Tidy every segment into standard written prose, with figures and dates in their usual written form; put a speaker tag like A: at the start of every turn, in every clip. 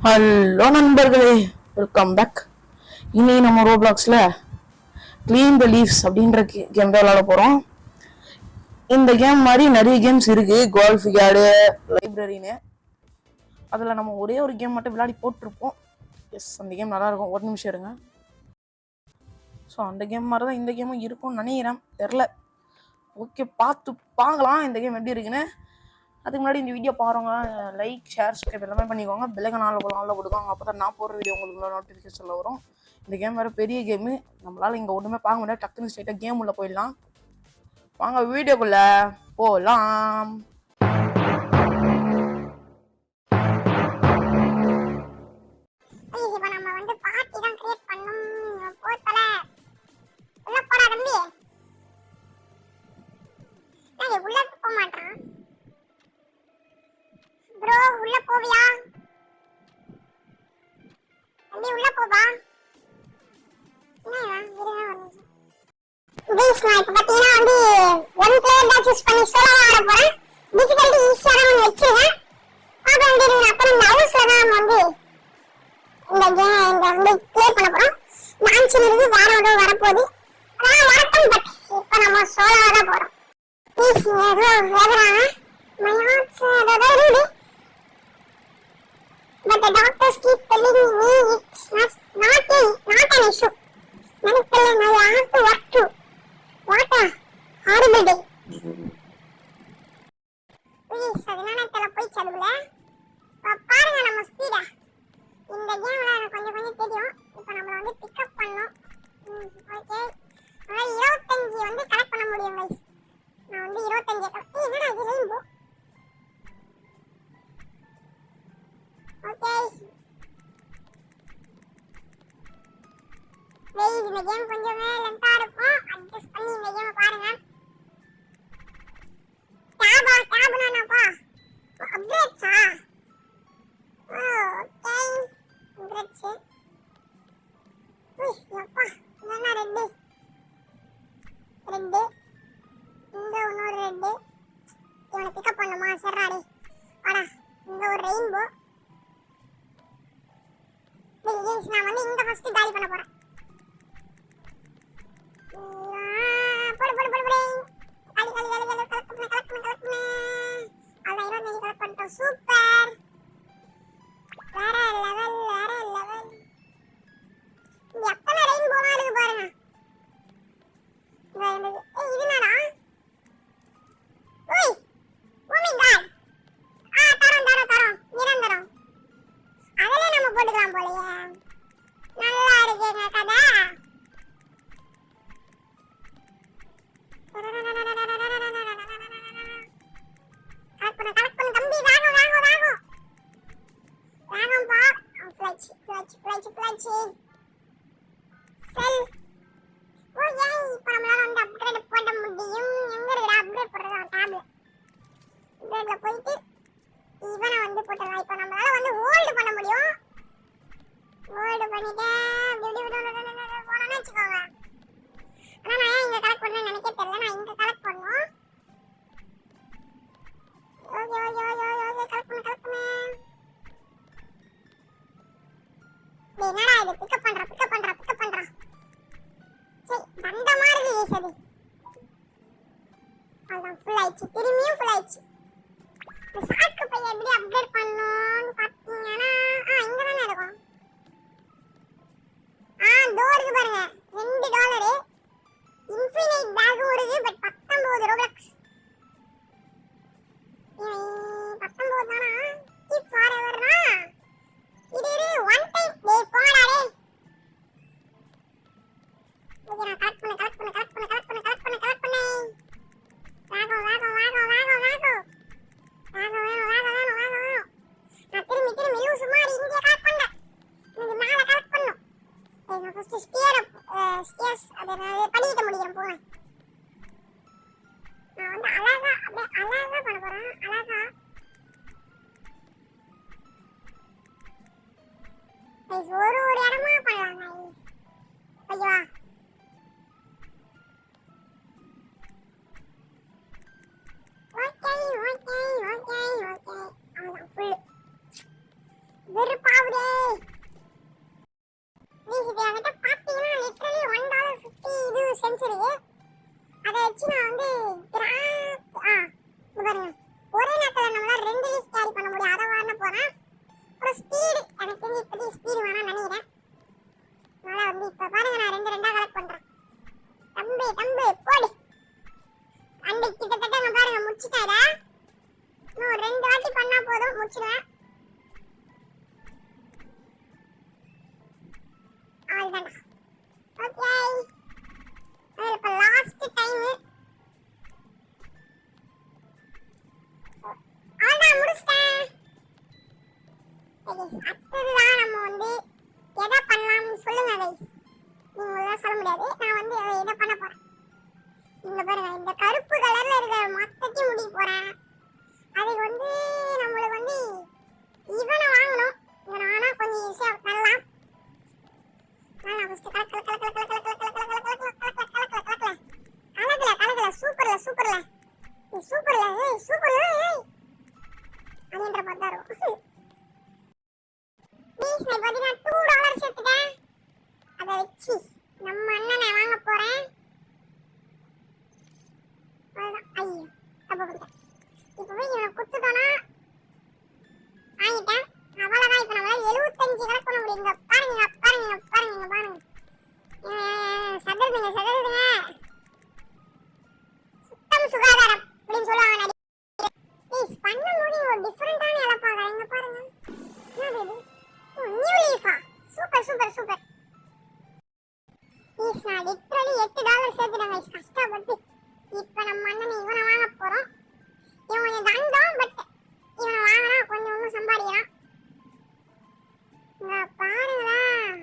A: Hello நண்பர்களே, welcome back. இனி நம்ம ரோப்ளாக்ஸில் க்ளீன் த லீவ்ஸ் அப்படின்ற கேம் தான் விளாட போகிறோம். இந்த கேம் மாதிரி நிறைய கேம்ஸ் இருக்குது, கோல்ஃப் யார்டு, லைப்ரரின்னு. அதில் நம்ம ஒரே ஒரு கேம் மட்டும் விளையாடி போட்டிருப்போம். எஸ், அந்த கேம் நல்லாயிருக்கும். ஒரு நிமிஷம் இருங்க. ஸோ அந்த கேம் மாதிரி தான் இந்த கேமும் இருக்கும்னு நினைக்கிறேன், தெரில. ஓகே, பார்த்து பார்க்கலாம் இந்த கேம் எப்படி இருக்குன்னு. அதுக்கு முன்னாடி இந்த வீடியோ பாருங்க, லைக், ஷேர், சப்ஸ்கிரைப் எல்லாமே பண்ணிக்கோங்க. பெல்லைக்கன் நாளில் கொடுக்காங்க, அப்போ தான் நான் போடுற வீடியோ உங்களுக்கு நோட்டிஃபிகேஷனில் வரும். இந்த கேம் வேறு பெரிய கேமு, நம்மளால் இங்கே ஒன்றுமே பார்க்க முடியாது. டக்குன்னு ஸ்ட்ரைட்டாக கேம் உள்ளே போயிடலாம். வாங்க வீடியோக்குள்ளே போகலாம்.
B: உள்ள போவியா? அப்படியே உள்ள போவா. என்னடா கைஸ், நான் இப்ப பாத்தீங்கன்னா வந்து ஒன் பிளேயர் தான் சூஸ் பண்ணி சோலோவா ஆட போறேன். டிஃபிகல்ட்டி ஈஸியா தான் வச்சிருக்கேன். பாக்க வேண்டியது அப்புறம் இந்த ஹவுஸ்ல தான் வந்து இந்த வந்து கிளியர் பண்ண போறோம். லான்ச்சில் இருந்து வேற ஒரு வரப்போகுது. அதான் வரட்டும், பட் இப்ப நம்ம சோலோவா தான் போறோம். ப்ளீஸ் ஏதோ வேதனாங்க மை ஹார்ட்ஸ் ஏதோ இருக்குது. But the doctors keep telling me it's not an issue. Medically, I have to work too. What a horrible day. Please, அதனால தல போய் சதுல பாருங்க நம்ம ஸ்பீடா. இந்த கேம்ல எனக்கு கொஞ்சம் தெரியும். இப்போ நம்ம வந்து பிக் அப் பண்ணோம். ஓகே, நான் 25 வந்து கலெக்ட் பண்ண முடியும் गाइस. நான் வந்து 25 கலெக்ட். என்னடா இது ரெயின்போ? ஓகே கைஸ், இந்த கேம் கொஞ்சம் லென்த்தா இருக்கும். அட்ஜஸ்ட் பண்ணி இந்த கேமை பாருங்க. டாப்னாப்பா அப்டேட்ஸா? Okay, updates. உய் யப்பா, என்ன ரெட் இங்க இன்னொரு ரெட். இவனை பிக்கப் பண்ணுமா? சரிடா, வாடா. இங்க ஒரு ரெயின்போ. நான் வந்து இந்த ஃபர்ஸ்ட் காலி பண்ண போறேன். சூப்பர், வேற லெவல். எத்தனை ரெயின்போலாம் இருக்கு பாருங்க. இது என்னடா? ஓய், ஓ மை காட். தரம் நிரந்தரம். அதெல்லாம் நம்ம போட்டுக்கலாம் போலயே. நல்லா இருக்குங்க கதை. கலெக்ட் பண்ணு தம்பி, வேகம் பா. ஃப்ளைச் செல். ஓகே, இப்போ நம்மளால வந்து அப்கிரேட் பண்ண முடியும். எங்க இருக்குடா அப்கிரேட் பண்றது? டேப்ல அப்கிரேட்ல போயிட்டு இவனை வந்து போட்டுடலாம். இப்போ நம்மளால வந்து ஹோல்டு பண்ண முடியும். ஹோல்டு பண்ணிட்டு போனோன்னு வச்சுக்கோங்க. ஆனால் நான் ஏன் இங்கே கலெக்ட் பண்ணேன்னு நினைக்க தெரியல. நான் இங்கே கலெக்ட் பண்ணுவோம். ஓகே கலெக்ட் பண்ணு. என்னடா இது? பிக்கப் பண்றான். சரி, தண்டமா இருக்கு ஈசது. அதான் ஃபுல் ஆயிடுச்சு, திரும்பியும் ஃபுல் ஆயிடுச்சு. சாக்கு பைய எப்படி அப்டேட் பண்ணனும்னு பாத்தீங்கன்னா இங்க தான இருக்கும். டோருக்கு பாருங்க, $2 இன்ஃபினிட் பேக் வருது. But 19 Roblox. 19 தானா? கீப் ஃபாரெவர்னா இது ஒன் டைம். டேய் போடா டேய். ஓகே, நான் கலெக்ட் பண்ணு. வேகம். நான் திரும்பி லூஸ் மாதிரி இங்கே கலெக்ட் பண்ணேன். எனக்கு மேலே கலெக்ட் பண்ணும். நான் ஃபர்ஸ்ட் ஸ்டியர்ஸ் அதை நான் பண்ணிக்கிட்ட முடிக்கிறேன். போங்க, நான் வந்து அழகா பண்ண போறேன். அழகா ஒரு இடமா பண்ணலாம். ஓகேவா? ஓகே அவ்வளோதான். ஃபுல் வெறுப்பாகுதே. அவ்வளவுதான்டா. ஓகே, இப்போ லாஸ்ட் டைம். அவ்வளவுதான், முடிச்சிட்டேன். அடுத்ததுதான் நம்ம வந்து எதை பண்ணலாம்னு சொல்லுங்க கைஸ். நீங்க சொல்ல முடியாது, நான் வந்து எதை பண்ண போறேன். இங்க பாருங்க, இந்த கருப்பு கலர்ல இருக்கிற மொத்தத்தையும் முடிக்க போறேன். அதுக்கு வந்து நம்மளுக்கு வந்து இவனை வாங்கணும். இவனை வாங்கினா கொஞ்சம் ஈஸியா பண்ணலாம். நான் ஃபர்ஸ்ட் கலக்கல சூப்பர்ல சூப்பர்ல சூப்பர்ல சூப்பர்ல அப்படின்ற மாதிரி தான் இருக்கும். ப்ளீஸ், நான் பார்த்தீங்கன்னா $2 சேர்த்துட்டேன். அதை வச்சு நம்ம அண்ணனை வாங்க போறேன். ஐயோ, தப்பு பண்ணிட்டேன். இப்போ போய் இவனை குத்துட்டோன்னா வாங்கிட்டேன். அவ்வளோதான். இப்போ நம்மளால 75 கலெக்ட் பண்ண முடியும். இங்க பாருங்க பாருங்க பாருங்க பாருங்க. சதுருதுங்க சதுருதுங்க. சுத்தம் சுகாதாரம் அப்படின்னு சொல்லுவாங்க. ப்ளீஸ் பண்ணும்போது ஒரு டிஃப்ரெண்டான இலை பார்க்குறேன். இங்க பாருங்க, என்னது இது? நியூ லீஃபா? Super super super. ப்ளீஸ், நான் லிட்டரலி $8 சேர்த்துட்டேன் கைஸ், கஷ்டப்பட்டு. இப்போ நம்ம அண்ணன் இவனை வாங்க போறோம். இவன் கொஞ்சம் தண்டம், பட் இவனை வாங்கினா கொஞ்சம் ஒன்றும் சம்பாதிக்கிறான். இங்க பாருங்களேன்,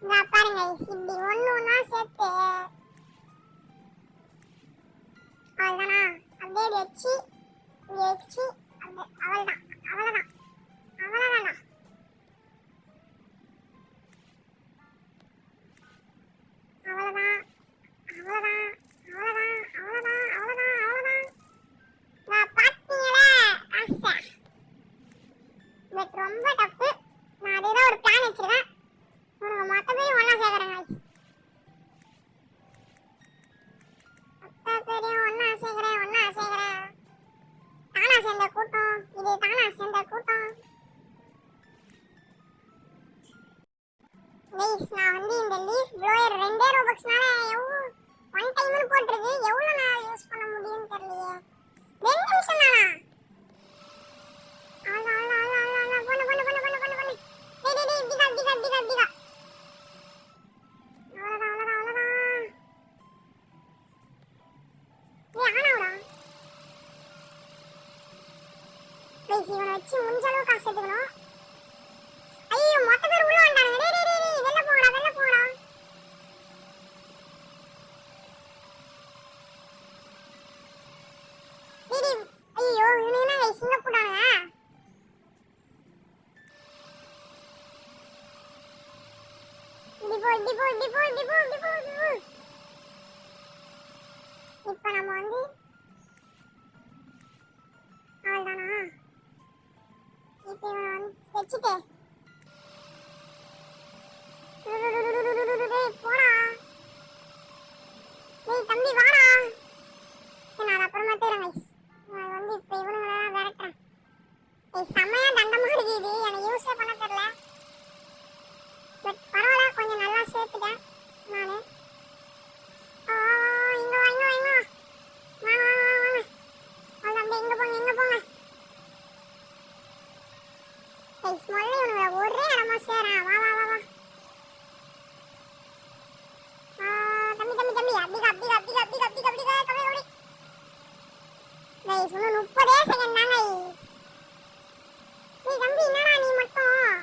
B: இங்க பாருங்க, இப்படி ஒன்று ஒன்றா சேர்த்து அவ்வளோதானா? அப்படியே வச்சு வச்சு அவ்வளோதான் அவ்வளோதான் அவ்வளோதானா? அவ்வளோதான் அவ்வளோதான் அவ்வளோதான் அவ்வளோதான் அவ்வளோதான் அவ்வளோதான். பார்த்தீங்களா ஆசை, பட் ரொம்ப டஃப்பு. நான் அதுதான் ஒரு பிளான் வச்சிருக்கேன். உனக்கு மொத்த பேரும் ஒன்றா சேர்க்குறேன் guys. மொத்த பேரையும் ஒன்றா சேர்க்குறேன். தானா சேர்ந்த கூட்டம் இது, தானா சேர்ந்த கூட்டம். கைஸ், நான் வந்து இந்த லீஃப் ப்ளோயர் 2 ரோபக்ஸ்னால ஒன் டைம்னு போட்டுருக்கு. எவ்வளோ நான் யூஸ் பண்ண முடியும்னு தெரியலையே. 2 நிமிஷம் தானா? இவனை வச்சு முடிஞ்ச அளவு காசு எடுத்துக்கணும். ஐயோ, மொத்த பேர் உள்ள வந்தாங்க. வெளில போங்கடா வெளில போங்கடா. ஐயோ, இவனுங்க என்ன சின்ன போட்டாங்க. இப்ப நம்ம வந்து அவ்வளவுதானா? இப்ப இவனை வந்து வச்சுட்டு போடா. டேய் தம்பி வாடா. சரி, நான் அப்புறமா தேடுறேன். நான் வந்து இப்ப இவனுங்களெல்லாம் விரட்டுறேன். செம்மையா தண்டமா இருக்கு இது, எனக்கு யூஸே பண்ண தெரியல. பட் பரவாயில்ல, கொஞ்சம் நல்லா சேர்த்துட்டேன் நானு. இங்க வா இங்க வா இங்க வா. வாங்க இங்க போங்க இங்க போங்க. முதல்ல இவனுங்க ஒரே இடமா சேரேன். வா வா வா வா. தம்பி தம்பி தம்பி அப்படிக்கா அப்படிக்கா அப்படிக்கா அப்படிக்கா அப்படிக்கா அப்படிக்கா கபடி கபடி. கைஸ், இன்னும் 30 செகண்ட் தாங்க. நீ தம்பி என்னடா நீ மட்டும்?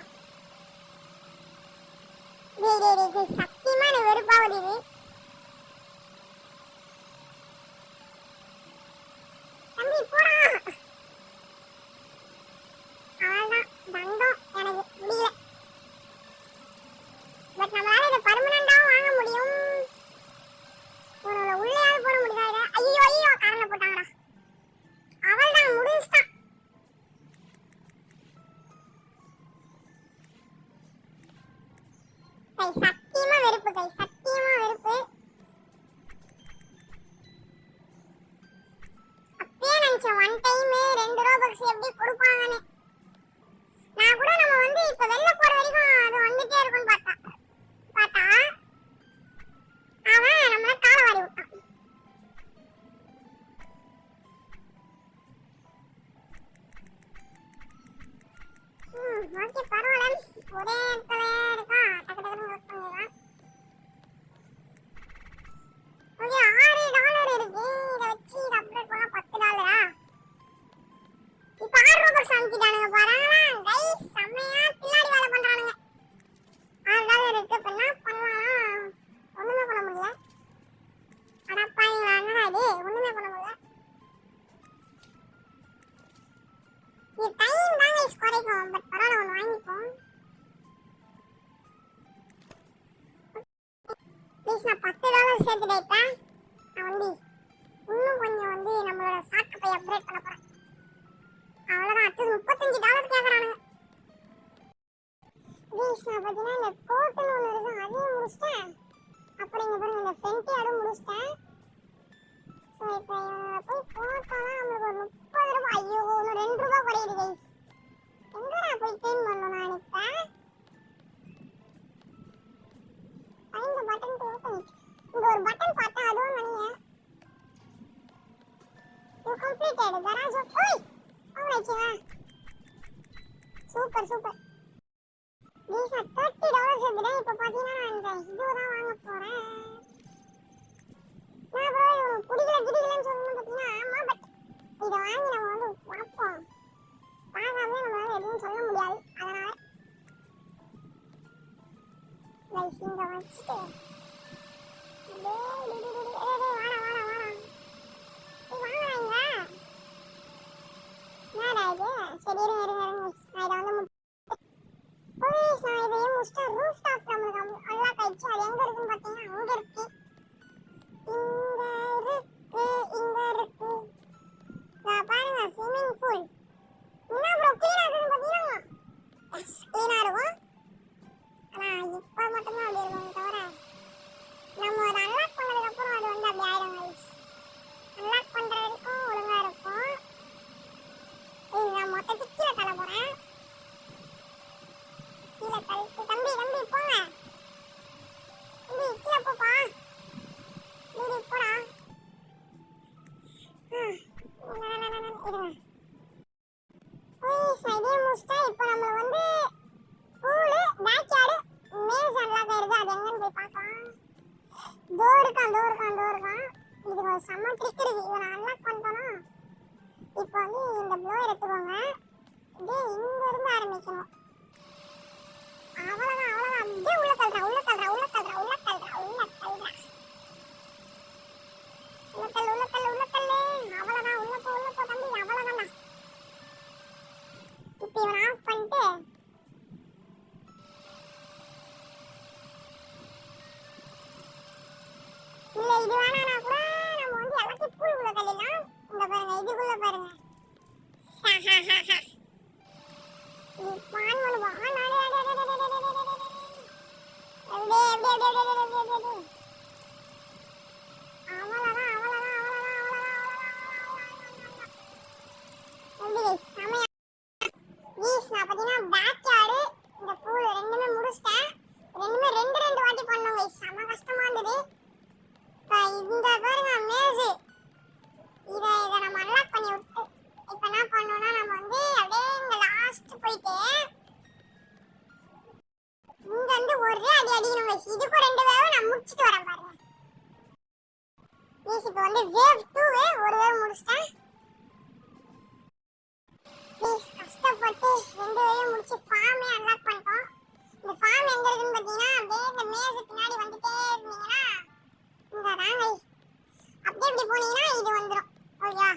B: டேய் சத்தியமா நீ வெறுப்பாவுது இது. தம்பி போடா. அவ்வளோதான், தண்டம் எனக்கு முடியல. பட் நம்மளால இதை பர்மனண்டாவும் வாங்க முடியும். ஒரு உள்ளேயாவது போட முடியாது. ஐயோ ஐயோ, கரண்ட்ல போட்டாங்கடா. அவள்தான் முடிஞ்சிட்டான். சத்தியமா வெறுப்பு கை, சத்தியமா வெறுப்பு. அப்பயே நினைச்சேன் ஒன் டைம் 2 ரோபக்ஸ் எப்படி கொடுப்பாங்கன்னு. நான் கூட நம்ம வந்து இப்ப வெளில போற வரைக்கும் அது வந்துட்டே இருக்கும்னு பார்த்தா அவன் நம்மள கால வாரி விட்டான். ஓகே பரவாயில்ல. ஒரே இடத்துல இருக்கா, டக்கு டக்குன்னு ஒர்க் பண்ணிடலாம். ஓகே $6 இருக்கு. இதை வச்சு இதை அப்டேட் பண்ணா $10. இப்ப 6 ரூபாய் அனுப்பிட்டானுங்க பாருங்களா கைஸ், செம்மையா பின்னாடி வேலை பண்றானுங்க. $6 இருக்கு. இப்ப என்ன பண்ணலாம்? ஒண்ணுமே பண்ண முடியல. அடப்பாங்களா, என்னடா இது, ஒண்ணுமே பண்ண முடியல. இது டைம் தான் கைஸ் குறைக்கும். பட் பரவாயில்ல, ஒன்று வாங்கிப்போம். ப்ளீஸ் நான் $10 சேர்த்துட்டேன். இப்ப நான் வந்து இன்னும் கொஞ்சம் வந்து நம்மளோட சாக்கு பை அப்டேட் பண்ண போறேன். அவ்வளவுதான். அடுத்தது $35 கேட்கறானுங்க. ப்ளீஸ் நான் பார்த்தீங்கன்னா இந்த கோட்டுன்னு ஒன்று இருக்கு, அதையும் முடிச்சிட்டேன். அப்படிங்க பாருங்க, இந்த ஃப்ரண்ட் யாரும் முடிச்சிட்டேன். ஸோ இப்போ இவங்க போய் போட்டோம்னா நம்மளுக்கு ஒரு $30. ஐயோ, இன்னும் $2 குறையுது கைஸ். எங்க நான் போய் க்ளீன் பண்ணணும் நான் இப்போ? இந்த பட்டன் ஓப்பன். இங்க ஒரு பட்டன் பார்த்தேன், அதுவும் நினைக்கிறேன். You completed garage. ஓய் ஆமாச்சுங்க. Super super. ப்ளீஸ் நான் $30 சேர்த்துட்டேன். இப்போ பார்த்தீங்கன்னா நான் இந்த இதுதான் வாங்க போறேன். நான் ப்ரோ பிடிக்கல கிடிக்கலன்னு சொல்லணும் பார்த்தீங்கன்னா, ஆமா பட் இதை வாங்கி நம்ம வந்து பார்ப்போம். பார்க்காமலே நம்மளால எதுவும் சொல்ல முடியாது. அதனால கைஸ் இங்க வச்சுட்டு சரி இருங்க இருங்க இருங்க. நான் இதை வந்து போலீஸ் நான் இதையும் முடிச்சுட்டு ரூஃப் டாப் நம்மளுக்கு அன்லாக் ஆயிடுச்சு. அது எங்க இருக்குன்னு பார்த்தீங்கன்னா அங்க இருக்கு. இங்க இருக்கு. நான் பாருங்க ஸ்விம்மிங் பூல். என்ன ப்ரோ க்ளீனா இருக்குன்னு பார்த்தீங்கன்னா க்ளீனா இருக்கும். ஆனா இப்போ மட்டும்தான் அப்படி இருக்கும் தவிர நம்ம அதை அன்லாக் பண்ணதுக்கு அப்புறம் அது வந்து அப்படி ஆயிடும் கைஸ். அன்லாக் பண்ற வரைக்கும் ஒழுங்கா இருக்கும். நான் மொத்தத்துக்கு கீழே தள்ள போறேன். கீழே தள்ளிட்டு தம்பி தம்பி போங்க. தம்பி கீழே போப்பா. நீ போடா. இப்போ நம்ம வந்து பூலு பேக்யார்டு மேஸ் அன்லாக் ஆயிருக்கு. அது எங்கன்னு போய் பார்க்கலாம். டோர் இருக்கான். இதுக்கு ஒரு செம்ம ட்ரிக் இருக்கு. இதை நான் அன்லாக் பண்ணிட்டோன்னா இப்போ வந்து இந்த ப்ளோர் எடுத்துக்கோங்க. அப்படியே இங்க இருந்து ஆரம்பிக்கணும். அவ்வளவுதான் அப்படியே உள்ள தள்ளுறா. அவ்வளவுதான் உள்ள போ தம்பி. அவ்வளவுதான். இப்போ இவன் ஆஃப் பண்ணிட்டு இல்ல இது வேணானா கூட நம்ம வந்து எல்லாத்தையும் பூலுக்குள்ள தள்ளிடலாம். இங்க பாருங்க, இதுக்குள்ள பாருங்க. இது பான் பண்ணுவோம். இதுக்கு 2 வேவ் நான் முடிச்சிட்டு வரேன் பாருங்க. இப்போ வந்து வேவ் 2 ஒரு வேவ் முடிச்சிட்டேன். ப்ளீஸ் கஷ்டப்பட்டு 2 வேவ் முடிச்சு ஃபார்மே அன்லாக் பண்ணிட்டோம். இந்த ஃபார்ம் எங்க இருக்குன்னு பார்த்தீங்கன்னா அப்படியே இந்த மேஸ் பின்னாடி வந்துட்டே இருந்தீங்கன்னா இங்க தாங்க. அப்படியே இப்படி போனீங்கன்னா இது வந்துடும். ஓகேவா?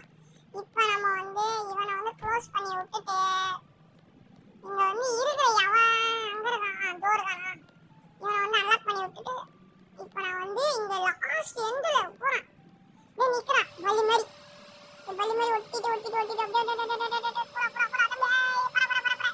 B: இப்போ நம்ம வந்து இவனை வந்து க்ளோஸ் பண்ணி விட்டுட்டு இங்க வந்து இருக்கிற அவன் அங்க இருக்கான் டோர் இருக்கானா இவனை வந்து அன்லாக் பண்ணி விட்டுட்டு இப்போ நான் வந்து இங்க லாஸ்ட் எண்ட்ல போறேன். அப்படியே நிக்கிறான் வலி மாதிரி ஒட்டிட்டு அப்படியே போடா.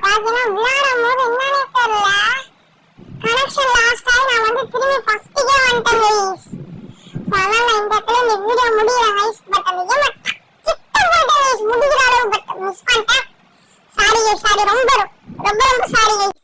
B: பாத்தீங்கன்னா விளையாடும் போது என்னன்னே தெரியல கனெக்ஷன் லாஸ்ட் ஆகி நான் வந்து திரும்பி ஃபர்ஸ்ட்டுக்கே வந்துட்டேன் கைஸ். அதனால இந்த இடத்துல இந்த வீடியோ முடியல கைஸ். பட் அந்த கேமை கிட்ட போயிட்டேன் கைஸ், முடிகிற அளவு. பட் மிஸ் பண்ணிட்டேன். சாரி கைஸ், சாரி, ரொம்ப ரொம்ப ரொம்ப சாரி கைஸ்.